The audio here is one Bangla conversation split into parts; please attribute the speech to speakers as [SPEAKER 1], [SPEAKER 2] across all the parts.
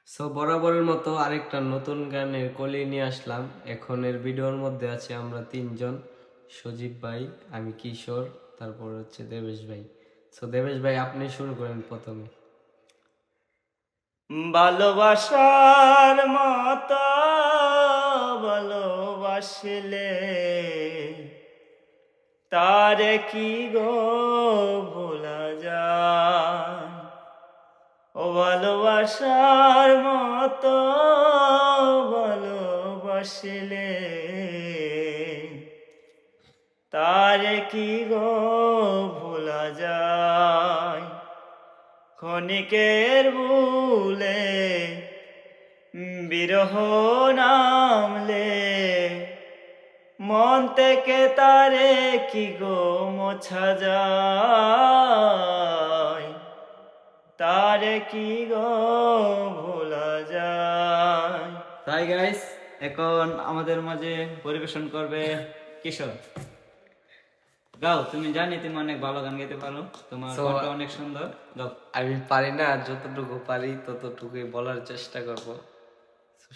[SPEAKER 1] সো বরাবরের মতো আরেকটা নতুন গানের কলি নিয়ে আসলাম। এখনের ভিডিওর মধ্যে আছে আমরা তিনজন, সজীব ভাই, আমি কিশোর, তারপর হচ্ছে দেবেশ ভাই। সো দেবেশ ভাই আপনি শুরু করেন প্রথমে।
[SPEAKER 2] ভালোবাসার মতো ভালোবাসলে তারে কি গো ভোলা যায়। ও ভালোবাসার মতো ভালোবাসলে তারে কি গো ভোলা যায়। ক্ষণিকের ভুলে বিরহ নামলে মন থেকে তারে কি গো মোছা যায়। তারে কি গো ভোলা যায়। তাই গাইস, এখন আমাদের মাঝে পরিবেশন করবে কিশোর। গাও, তুমি জানি তুমি অনেক ভালো গান গাইতে পারো, তোমার
[SPEAKER 1] So,
[SPEAKER 2] কণ্ঠ অনেক সুন্দর, গাও।
[SPEAKER 1] আমি পারি না, যতটুকু পারি ততটুকুই বলার চেষ্টা করব।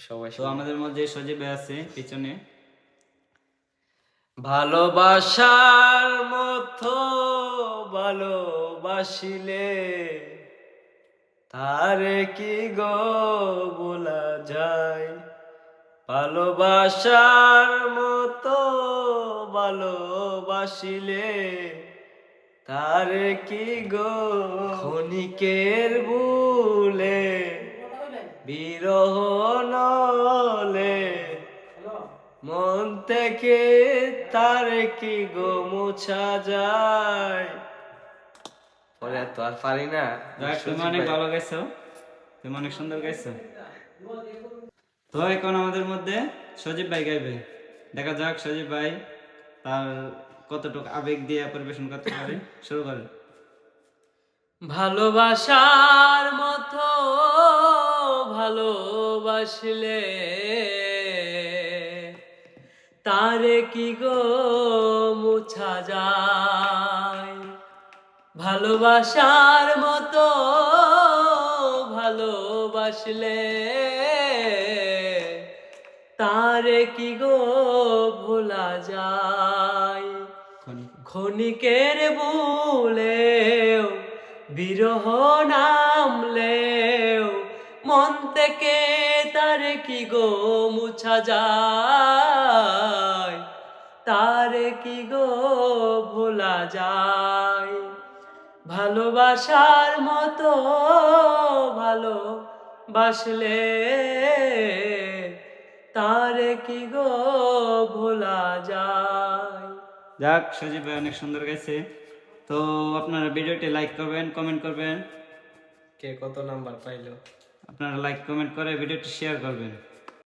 [SPEAKER 1] সবাই
[SPEAKER 2] তো আমাদের মধ্যে সজীব ভাই আছে পিছনে।
[SPEAKER 1] ভালোবাসার মতো ভালোবাসিলে তারে কি গো বলা যায়। ভালোবাসার মতো ভালোবাসিলে তারে কি গো ক্ষণিকের ভুলে বিরহ নলে মন থেকে তারে কি গো মুছা যায়। পরে তো আর পারি না।
[SPEAKER 2] তুমি অনেক ভালো গাইছো, তুমি অনেক সুন্দর গাইছো। তো এখন আমাদের মধ্যে সজীব ভাই গাইবে, দেখা যাক সজীব ভাই তার কতটুকু আবেগ দিয়ে পরিবেশন করতে পারে। শুরু করেন।
[SPEAKER 1] ভালোবাসার মতো ভালোবাসলে তারে কি গো মুছা যায়। ভালোবাসার মতো ভালোবাসলে তারে কি গো ভোলা যায়। ক্ষণিকের ভুলেও বিরহ নামলেও মন থেকে তারে কি গো মুছা যায়। তারে কি গো ভোলা যায়। ভালোবাসার মতো ভালোবাসলে তারে কি গো ভোলা যায়।
[SPEAKER 2] যাক, সজীব ভাই অনেক সুন্দর গাইছে। তো আপনারা ভিডিওটি লাইক করবেন, কমেন্ট করবেন।
[SPEAKER 1] কে কত নাম্বার পাইলো?
[SPEAKER 2] আপনারা লাইক কমেন্ট করে ভিডিওটি শেয়ার করবেন।